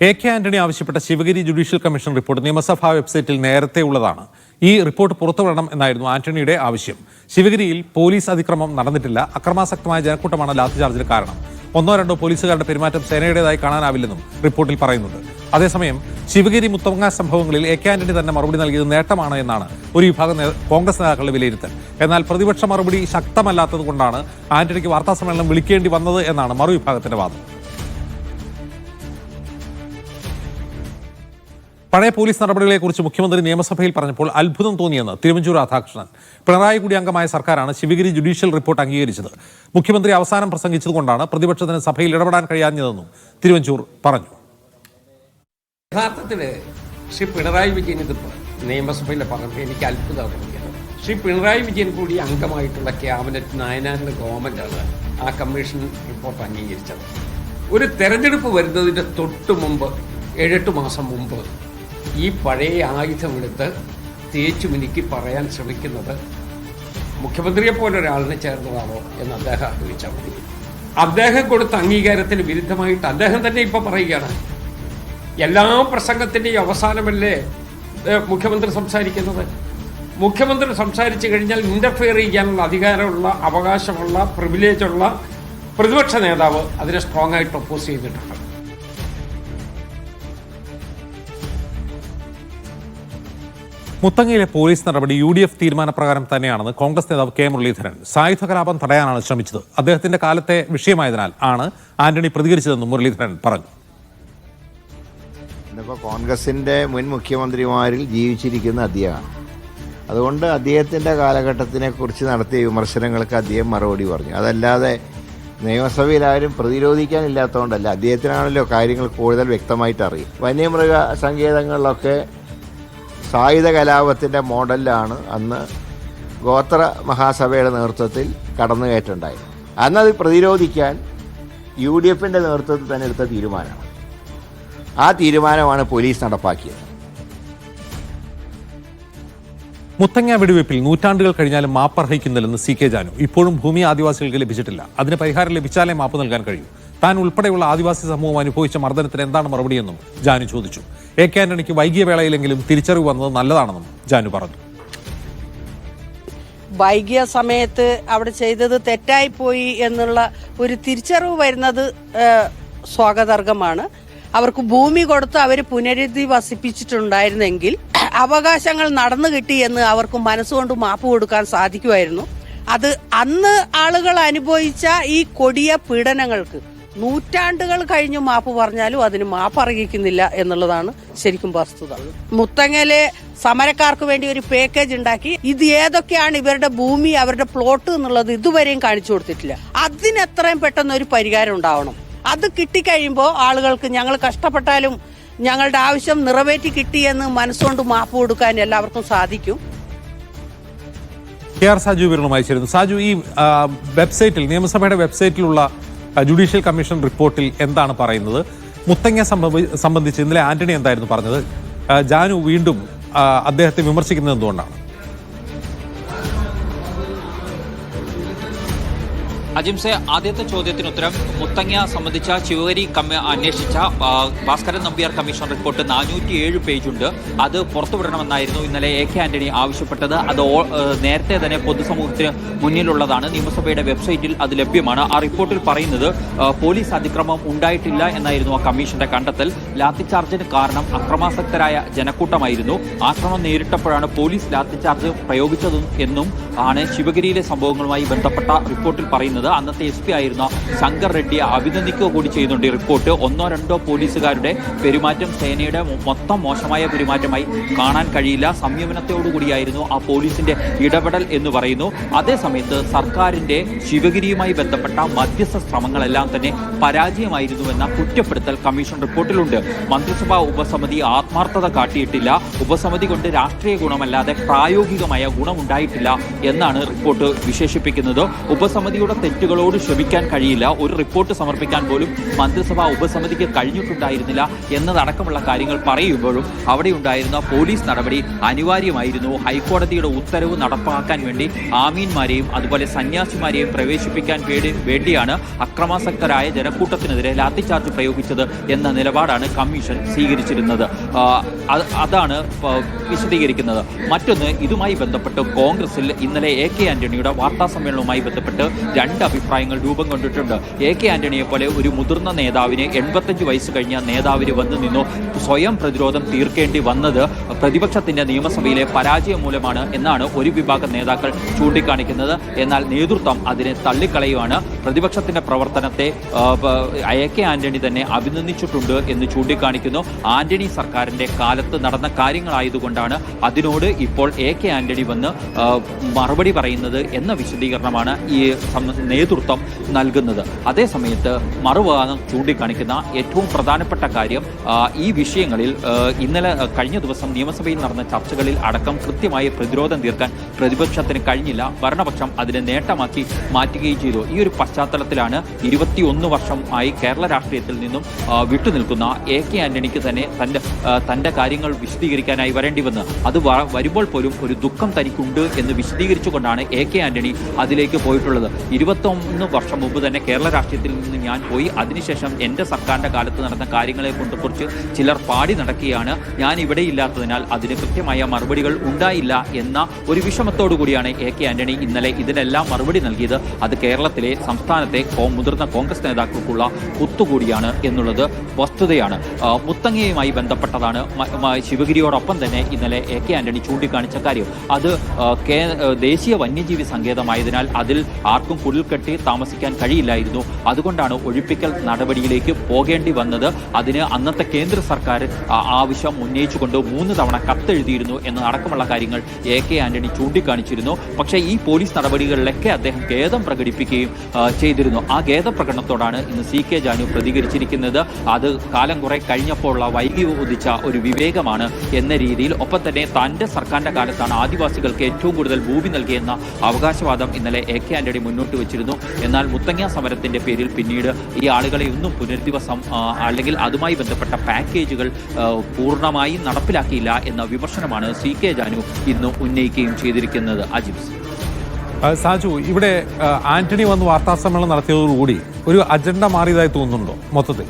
K Antony ആവശ്യപ്പെട്ട Sivagiri judicial commission report നിയമസഭാ വെബ്സൈറ്റിൽ നേരത്തെ ഉള്ളതാണ്. ഈ റിപ്പോർട്ട് പുറത്തുവിടണം എന്നായിരുന്നു ആന്റണിയുടെ ആവശ്യം. ശിവഗിരിയിൽ പോലീസ് അതിക്രമം നടന്നിട്ടില്ല, അക്രമാസക്തമായ ജനക്കൂട്ടമാണ് ലാത്തിചാർജിന് കാരണം. ഒന്നോ രണ്ടോ പോലീസുകാരുടെ പെരുമാറ്റം സേനയുടേതായി കാണാനാവില്ലെന്നും റിപ്പോർട്ടിൽ പറയുന്നുണ്ട്. അതേസമയം ശിവഗിരി മുത്തങ്ങ സംഭവങ്ങളിൽ കെ ആന്റണി തന്നെ മറുപടി നൽകിയത് നേട്ടമാണ് എന്നാണ് ഒരു വിഭാഗം കോൺഗ്രസ് നേതാക്കളുടെ വിലയിരുത്തൽ. എന്നാൽ പ്രതിപക്ഷ മറുപടി ശക്തമല്ലാത്തത് കൊണ്ടാണ് ആന്റണിക്ക് വാർത്താസമ്മേളനം വിളിക്കേണ്ടി വന്നത് എന്നാണ് മറുവിഭാഗത്തിന്റെ വാദം. പഴയ പോലീസ് നടപടികളെക്കുറിച്ച് മുഖ്യമന്ത്രി നിയമസഭയിൽ പറഞ്ഞപ്പോൾ അത്ഭുതം തോന്നിയെന്ന് തിരുവഞ്ചൂർ രാധാകൃഷ്ണൻ. പിണറായി കൂടി അംഗമായ സർക്കാരാണ് ശിവഗിരി ജുഡീഷ്യൽ റിപ്പോർട്ട് അംഗീകരിച്ചത്. മുഖ്യമന്ത്രി അവസാനം പ്രസംഗിച്ചതുകൊണ്ടാണ് പ്രതിപക്ഷത്തിന് സഭയിൽ ഇടപെടാൻ കഴിയാഞ്ഞതെന്നും തിരുവഞ്ചൂർ പറഞ്ഞു. യഥാർത്ഥത്തിൽ ശ്രീ പിണറായി വിജയൻ ഇത് നിയമസഭയിൽ പറഞ്ഞപ്പോൾ എനിക്ക് അത്ഭുതമാണ്. ശ്രീ പിണറായി വിജയൻ കൂടി അംഗമായിട്ടുള്ള ക്യാബിനറ്റ് നായനാറിന്റെ ഗവൺമെന്റാണ് ആ കമ്മീഷൻ റിപ്പോർട്ട് അംഗീകരിച്ചത്. ഒരു തെരഞ്ഞെടുപ്പ് വരുന്നതിന്റെ തൊട്ട് മുമ്പ് 7-8 മാസം മുമ്പ് ഈ പഴയ ആയുധമെടുത്ത് തേച്ചു മിനുക്കി പറയാൻ ശ്രമിക്കുന്നത് മുഖ്യമന്ത്രിയെ പോലെ ഒരാളിനെ ചേർന്നതാണോ എന്ന് അദ്ദേഹം ആലോചിച്ചാൽ മതി. അദ്ദേഹം കൊടുത്ത അംഗീകാരത്തിന് വിരുദ്ധമായിട്ട് അദ്ദേഹം തന്നെ ഇപ്പൊ പറയുകയാണ്. എല്ലാ പ്രസംഗത്തിന്റെയും അവസാനമല്ലേ മുഖ്യമന്ത്രി സംസാരിക്കുന്നത്? മുഖ്യമന്ത്രി സംസാരിച്ചു കഴിഞ്ഞാൽ ഇന്റർഫിയർ ചെയ്യാനുള്ള അധികാരമുള്ള, അവകാശമുള്ള, പ്രിവിലേജുള്ള പ്രതിപക്ഷ നേതാവ് അതിനെ സ്ട്രോങ് ആയിട്ട് ഒപ്പോസ് ചെയ്തിട്ടുണ്ട്. മുത്തങ്ങയിലെ പോലീസ് നടപടി UDF തീരുമാനപ്രകാരം തന്നെയാണെന്ന് കോൺഗ്രസ് നേതാവ് കെ മുരളീധരൻ. സായുധ കലാപം തടയാനാണ് ശ്രമിച്ചത്. അദ്ദേഹത്തിന്റെ കാലത്തെ വിഷയമായതിനാൽ ആണ് ആന്റണി പ്രതികരിച്ചതെന്നും മുരളീധരൻ പറഞ്ഞു. ഇന്നിപ്പോൾ കോൺഗ്രസിന്റെ മുൻ മുഖ്യമന്ത്രിമാരിൽ ജീവിച്ചിരിക്കുന്ന അദ്ദേഹമാണ്. അതുകൊണ്ട് അദ്ദേഹത്തിന്റെ കാലഘട്ടത്തിനെ കുറിച്ച് നടത്തിയ വിമർശനങ്ങൾക്ക് അദ്ദേഹം മറുപടി പറഞ്ഞു. അതല്ലാതെ നിയമസഭയിൽ ആരും പ്രതിരോധിക്കാനില്ലാത്തതുകൊണ്ടല്ല. അദ്ദേഹത്തിനാണല്ലോ കാര്യങ്ങൾ കൂടുതൽ വ്യക്തമായിട്ട് അറിയും. വന്യമൃഗ സങ്കേതങ്ങളിലൊക്കെ സായുധ കലാപത്തിൻ്റെ മോഡലിലാണ് അന്ന് ഗോത്ര മഹാസഭയുടെ നേതൃത്വത്തിൽ കടന്നുകയറ്റുണ്ടായത്. അന്നത് പ്രതിരോധിക്കാൻ UDFിൻ്റെ നേതൃത്വത്തിൽ തന്നെ എടുത്ത തീരുമാനമാണ്. ആ തീരുമാനമാണ് പോലീസ് നടപ്പാക്കിയത്. മുത്തങ്ങ വെടിവെപ്പിൽ നൂറ്റാണ്ടുകൾ കഴിഞ്ഞാലും മാപ്പ് അർഹിക്കുന്നില്ലെന്ന് CK ജാനു. ഇപ്പോഴും ഭൂമി ആദിവാസികൾക്ക് ലഭിച്ചിട്ടില്ല. അതിന് പരിഹാരം ലഭിച്ചാലേ മാപ്പ് നൽകാൻ കഴിയൂ. താൻ ഉൾപ്പെടെയുള്ള ആദിവാസി സമൂഹം അനുഭവിച്ച മർദ്ദനത്തിന് എന്താണ് മറുപടിയെന്നും ജാനു ചോദിച്ചു. കെ ആന്റണിക്ക് വൈകിയ വേളയിലെങ്കിലും തിരിച്ചറിവ് വന്നത് നല്ലതാണെന്നും ജാനു പറഞ്ഞു. വൈകിയ സമയത്ത് അവിടെ ചെയ്തത് തെറ്റായിപ്പോയി എന്നുള്ള ഒരു തിരിച്ചറിവ് വരുന്നത് സ്വാഗതാർഹമാണ്. അവർക്ക് ഭൂമി കൊടുത്ത് അവർ പുനരധിവസിപ്പിച്ചിട്ടുണ്ടായിരുന്നെങ്കിൽ അവകാശങ്ങൾ നടന്നു കിട്ടി എന്ന് അവർക്ക് മനസ്സുകൊണ്ട് മാപ്പ് കൊടുക്കാൻ സാധിക്കുമായിരുന്നു. അത് അന്ന് ആളുകൾ അനുഭവിച്ച ഈ കൊടിയ പീഡനങ്ങൾക്ക് നൂറ്റാണ്ടുകൾ കഴിഞ്ഞു മാപ്പ് പറഞ്ഞാലും അതിന് മാപ്പ് അർഹിക്കുന്നില്ല എന്നുള്ളതാണ് ശരിക്കും വസ്തുത. മുത്തങ്ങയിലെ സമരക്കാർക്ക് വേണ്ടി ഒരു പാക്കേജ് ഉണ്ടാക്കി ഇത് ഏതൊക്കെയാണ് ഇവരുടെ ഭൂമി, അവരുടെ പ്ലോട്ട് എന്നുള്ളത് ഇതുവരെയും കാണിച്ചു കൊടുത്തിട്ടില്ല. അതിനെത്രയും പെട്ടെന്ന് ഒരു പരിഹാരം ഉണ്ടാവണം. അത് കിട്ടിക്കഴിയുമ്പോൾ ആളുകൾക്ക് ഞങ്ങൾ കഷ്ടപ്പെട്ടാലും ഞങ്ങളുടെ ആവശ്യം നിറവേറ്റി കിട്ടിയെന്ന് മനസ്സുകൊണ്ട് മാപ്പ് കൊടുക്കാൻ എല്ലാവർക്കും സാധിക്കും. KR സാജു വിവരണമായി ചേരുന്നു. സാജു, ഈ വെബ്സൈറ്റിൽ, നിയമസഭയുടെ വെബ്സൈറ്റിലുള്ള ജുഡീഷ്യൽ കമ്മീഷൻ റിപ്പോർട്ടിൽ എന്താണ് പറയുന്നത്? മുത്തങ്ങ സംബന്ധിച്ച് ഇന്നലെ ആന്റണി എന്തായിരുന്നു പറഞ്ഞത്? ജാനു വീണ്ടും അദ്ദേഹത്തെ വിമർശിക്കുന്നത് എന്തുകൊണ്ടാണ്? അജിംസെ, ആദ്യത്തെ ചോദ്യത്തിന് ഉത്തരം. മുത്തങ്ങ സംബന്ധിച്ച ശിവഗിരി അന്വേഷിച്ച ഭാസ്കരൻ നമ്പ്യാർ കമ്മീഷൻ റിപ്പോർട്ട് 407 പേജുണ്ട്. അത് പുറത്തുവിടണമെന്നായിരുന്നു ഇന്നലെ കെ ആന്റണി ആവശ്യപ്പെട്ടത്. അത് നേരത്തെ തന്നെ പൊതുസമൂഹത്തിന് മുന്നിലുള്ളതാണ്. നിയമസഭയുടെ വെബ്സൈറ്റിൽ അത് ലഭ്യമാണ്. ആ റിപ്പോർട്ടിൽ പറയുന്നത് പോലീസ് അതിക്രമം ഉണ്ടായിട്ടില്ല എന്നായിരുന്നു ആ കമ്മീഷന്റെ കണ്ടെത്തൽ. ലാത്തിചാർജിന് കാരണം അക്രമാസക്തരായ ജനക്കൂട്ടമായിരുന്നു. ആക്രമണം നേരിട്ടപ്പോഴാണ് പോലീസ് ലാത്തിചാർജ് പ്രയോഗിച്ചതും എന്നും ആണ് ശിവഗിരിയിലെ സംഭവങ്ങളുമായി ബന്ധപ്പെട്ട റിപ്പോർട്ടിൽ പറയുന്നത്. അന്നത്തെ SP ആയിരുന്ന ശങ്കർ റെഡ്ഡിയെ അഭിനന്ദിക്കുക കൂടി ചെയ്യുന്നുണ്ട് ഈ റിപ്പോർട്ട്. 1-2 പോലീസുകാരുടെ പെരുമാറ്റം സേനയുടെ മൊത്തം മോശമായ പെരുമാറ്റമായി കാണാൻ കഴിയില്ല. സംയമനത്തോടുകൂടിയായിരുന്നു ആ പോലീസിന്റെ ഇടപെടൽ എന്ന് പറയുന്നു. അതേസമയത്ത് സർക്കാരിന്റെ ശിവഗിരിയുമായി ബന്ധപ്പെട്ട മധ്യസ്ഥ ശ്രമങ്ങളെല്ലാം തന്നെ പരാജയമായിരുന്നുവെന്ന കുറ്റപ്പെടുത്തൽ കമ്മീഷൻ റിപ്പോർട്ടിലുണ്ട്. മന്ത്രിസഭാ ഉപസമിതി ആത്മാർത്ഥത കാട്ടിയിട്ടില്ല. ഉപസമിതി കൊണ്ട് രാഷ്ട്രീയ ഗുണമല്ലാതെ പ്രായോഗികമായ ഗുണമുണ്ടായിട്ടില്ല എന്നാണ് റിപ്പോർട്ട് വിശേഷിപ്പിക്കുന്നത്. ഉപസമിതിയുടെ തെറ്റുകളോട് ക്ഷമിക്കാൻ കഴിയില്ല, ഒരു റിപ്പോർട്ട് സമർപ്പിക്കാൻ പോലും മന്ത്രിസഭാ ഉപസമിതിക്ക് കഴിഞ്ഞിട്ടുണ്ടായിരുന്നില്ല എന്നതടക്കമുള്ള കാര്യങ്ങൾ പറയുമ്പോഴും അവിടെ ഉണ്ടായിരുന്ന പോലീസ് നടപടി അനിവാര്യമായിരുന്നു. ഹൈക്കോടതിയുടെ ഉത്തരവ് നടപ്പാക്കാൻ വേണ്ടി ആമീന്മാരെയും അതുപോലെ സന്യാസിമാരെയും പ്രവേശിപ്പിക്കാൻ വേണ്ടിയാണ് അക്രമാസക്തരായ ജനക്കൂട്ടത്തിനെതിരെ ലാത്തിച്ചാർജ് പ്രയോഗിച്ചത് എന്ന നിലപാടാണ് കമ്മീഷൻ സ്വീകരിച്ചിരുന്നത്. അതാണ് വിശദീകരിക്കുന്നത്. മറ്റൊന്ന്, ഇതുമായി ബന്ധപ്പെട്ട് കോൺഗ്രസിൽ ഇന്നലെ AK ആന്റണിയുടെ വാർത്താ സമ്മേളനവുമായി ബന്ധപ്പെട്ട് രണ്ട് അഭിപ്രായങ്ങൾ രൂപം കൊണ്ടിട്ടുണ്ട്. AK ആന്റണിയെ പോലെ ഒരു മുതിർന്ന നേതാവിന് 85 വയസ്സ് കഴിഞ്ഞ നേതാവിന് വന്നു നിന്നു സ്വയം പ്രതിരോധം തീർക്കേണ്ടി വന്നത് പ്രതിപക്ഷത്തിന്റെ നിയമസഭയിലെ പരാജയം മൂലമാണ് എന്നാണ് ഒരു വിഭാഗം നേതാക്കൾ ചൂണ്ടിക്കാണിക്കുന്നത്. എന്നാൽ നേതൃത്വം അതിനെ തള്ളിക്കളയുകയാണ്. പ്രതിപക്ഷത്തിന്റെ പ്രവർത്തനത്തെ AK ആന്റണി തന്നെ അഭിനന്ദിച്ചിട്ടുണ്ട് എന്ന് ചൂണ്ടിക്കാണിക്കുന്നു. ആന്റണി സർക്കാരിന്റെ കാലത്ത് നടന്ന കാര്യങ്ങളായതുകൊണ്ടാണ് അതിനോട് ഇപ്പോൾ AK ആന്റണി വന്ന് മറുപടി പറയുന്നത് എന്ന വിശദീകരണമാണ് ഈ നേതൃത്വം നൽകുന്നത്. അതേസമയത്ത് മറുഭാഗം ചൂണ്ടിക്കാണിക്കുന്ന ഏറ്റവും പ്രധാനപ്പെട്ട കാര്യം ഈ വിഷയങ്ങളിൽ ഇന്നലെ കഴിഞ്ഞ ദിവസം നിയമസഭയിൽ നടന്ന ചർച്ചകളിൽ അടക്കം കൃത്യമായ പ്രതിരോധം തീർക്കാൻ പ്രതിപക്ഷത്തിന് കഴിഞ്ഞില്ല. ഭരണപക്ഷം അതിനെ നേട്ടമാക്കി മാറ്റുകയും ചെയ്തു. ഈ ഒരു പശ്ചാത്തലത്തിലാണ് 21 വർഷം ആയി കേരള രാഷ്ട്രീയത്തിൽ നിന്നും വിട്ടുനിൽക്കുന്ന AK ആന്റണിക്ക് തന്നെ തന്റെ കാര്യങ്ങൾ വിശദീകരിക്കാനായി വരേണ്ടി വന്ന് അത് വരുമ്പോൾ പോലും ഒരു ദുഃഖം തനിക്കുണ്ട് എന്ന് വിശദീകരിച്ചുകൊണ്ടാണ് AK ആന്റണി അതിലേക്ക് പോയിട്ടുള്ളത്. 21 വർഷം മുമ്പ് തന്നെ കേരള രാഷ്ട്രീയത്തിൽ നിന്ന് ഞാൻ പോയി, അതിനുശേഷം എൻ്റെ സർക്കാരിൻ്റെ കാലത്ത് നടന്ന കാര്യങ്ങളെ കുറിച്ച് ചിലർ പാടി നടക്കുകയാണ്, ഞാൻ ഇവിടെ ഇല്ലാത്തതിനാൽ അതിന് കൃത്യമായ മറുപടികൾ ഉണ്ടായില്ല എന്ന ഒരു വിഷമത്തോടു കൂടിയാണ് AK ആന്റണി ഇന്നലെ ഇതിനെല്ലാം മറുപടി നൽകിയത്. അത് കേരളത്തിലെ സംസ്ഥാനത്തെ മുതിർന്ന കോൺഗ്രസ് നേതാക്കൾക്കുള്ള കുത്തുകൂടിയാണ് എന്നുള്ളത് വസ്തുതയാണ്. മുത്തങ്ങയുമായി ബന്ധപ്പെട്ടതാണ് ശിവഗിരിയോടൊപ്പം തന്നെ ഇന്നലെ AK ആന്റണി ചൂണ്ടിക്കാണിച്ച കാര്യം. അത് ദേശീയ വന്യജീവി സങ്കേതമായതിനാൽ അതിൽ ആർക്കും കുടിൽക്കെട്ടി താമസിക്കാൻ കഴിയില്ലായിരുന്നു. അതുകൊണ്ടാണ് ഒഴിപ്പിക്കൽ നടപടിയിലേക്ക് പോകേണ്ടി വന്നത്. അതിന് അന്നത്തെ കേന്ദ്ര സർക്കാർ ആവശ്യം ഉന്നയിച്ചുകൊണ്ട് 3 തവണ കത്തെഴുതിയിരുന്നു എന്നതടക്കമുള്ള കാര്യങ്ങൾ AK ആന്റണി ചൂണ്ടിക്കാണിച്ചിരുന്നു. പക്ഷേ ഈ പോലീസ് നടപടികളിലൊക്കെ അദ്ദേഹം ഖേദം പ്രകടിപ്പിക്കുകയും ചെയ്തിരുന്നു. ആ ഖേദപ്രകടനത്തോടാണ് ഇന്ന് CK ജാനു പ്രതികരിച്ചിരിക്കുന്നത്. അത് കാലം കുറെ കഴിഞ്ഞപ്പോഴുള്ള വൈകി ഉദിച്ച ഒരു വിവേകമാണ് എന്ന രീതിയിൽ. ഒപ്പം തന്നെ തൻ്റെ സർക്കാരിൻ്റെ കാലത്താണ് ആദിവാസികൾക്ക് ഏറ്റവും കൂടുതൽ ഭൂമി നൽകിയെന്ന അവകാശവാദം ഇന്നലെ AK ആന്റണി മുന്നോട്ട് വെച്ചിരുന്നു. എന്നാൽ മുത്തങ്ങ സമരത്തിന്റെ പേരിൽ പിന്നീട് ഈ ആളുകളെ ഒന്നും പുനരധിവാസം അല്ലെങ്കിൽ അതുമായി ബന്ധപ്പെട്ട പാക്കേജുകൾ പൂർണ്ണമായും നടപ്പിലാക്കിയില്ല എന്ന വിമർശനമാണ് CK ജാനു ഇന്ന് ഉന്നയിക്കുകയും ചെയ്തിരിക്കുന്നത്. അജിംസ് സാജു, ഇവിടെ ആന്റണി വന്ന് വാർത്താ സമ്മേളനം നടത്തിയതോടുകൂടി ഒരു അജണ്ട മാറിയതായി തോന്നുന്നുണ്ടോ മൊത്തത്തിൽ?